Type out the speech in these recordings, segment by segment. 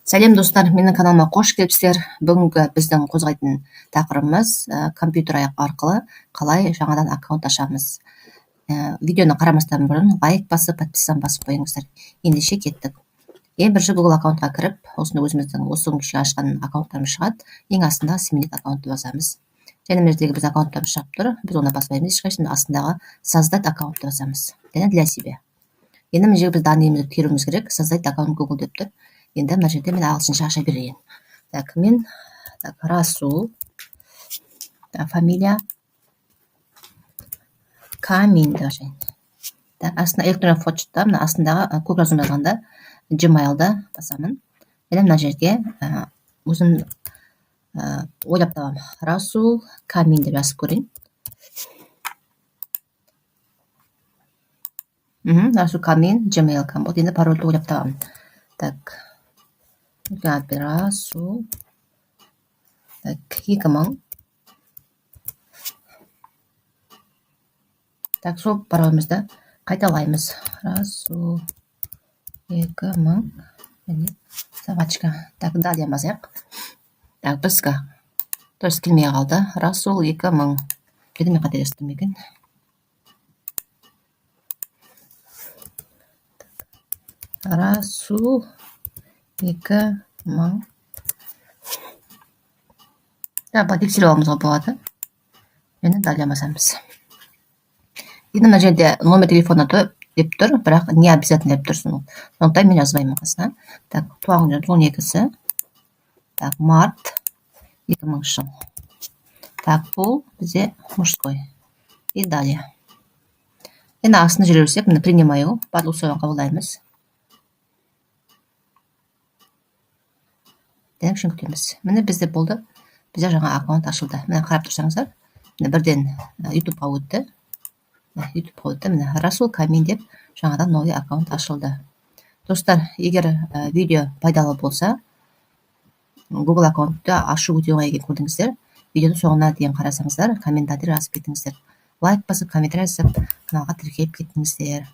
Сәлем достар, менің каналыма қош келіпсіздер. Бүгінгі біздің қозғайтын тақырыбымыз компьютер арқылы қалай жаңадан аккаунт ашамыз. Видеоны қарамастан бұрын лайк басып, подписаны басып қойыңыздар. Ендеше кеттік. Бірінші Google аккаунтқа кіріп, осында өзіміздің осы күнге ашқан аккаунттарымыз шығады. Ең астында сменить аккаунтты басамыз. Және мына жердегі біз аккаунттарымыз шығып тұр. Біз оны баспаймыз, ешқайсысында астындағы создать аккаунтты басамыз. Және для себя. Енді мына жерге біз данныйымызды теруіміз керек. Создать аккаунт Google деп тұр. Енді мына жерде мен ағылшынша аша берейін. Так, мен Расул, фамилия Камин деп ашайын. Так, астына электронный почта, мына астындағы көп жазылмағанда Gmail'да басамын. Және мына жерге өзім ойлап табам. Расул Камин деп жазып көрейін. Расул Камин, Gmail.com. Вот енді парольді ойлап табам. Так, Расул. Так, 2000. Так, сол паролімізді қайталаймыз. Расул 2000. Собачка. Так, далее басайық. Так, бізге дұрыс келмей қалды. Расул 2000. Кеді мен қателестім екен. Расул 2000. Бұл тексеріп аламызға болады. Енді далее басамыз. Енді мына жерде номер телефона деп тұр, бірақ не обязательно деп тұрсын. Сондықтан мен жазбаймын қасына. Так, туған күні 12-сі. Так, март 2000 жыл. Так, бұл бізде мужской. И далее. Енді астына жүре берсек, мені принимаю. Барлық сөйлем қабылдаймыз. Деніп үшін күтеміз. Мені бізде болды. Бізде жаңа аккаунт ашылды. Мені қарап тұрсаңыздар. Мені бірден YouTube'ға өтті. Мені Расул Камин деп жаңадан новый аккаунт ашылды. Достар, егер видео пайдалы болса, Google аккаунтты ашу өте оңай екенін көрдіңіздер. Видеоны соңына дейін қарасаңыздар, комментарий жазып кетіңіздер. Лайк басып, комментарий жазып, каналға тіркеліп кетіңіздер.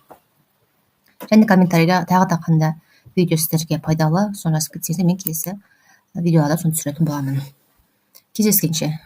Және комментарийға тағы да қандай видео сіздерге пайдалы, соны жазып кетсеңіздер, мен келесі видеода соны түсіретін боламын. Кездескенше.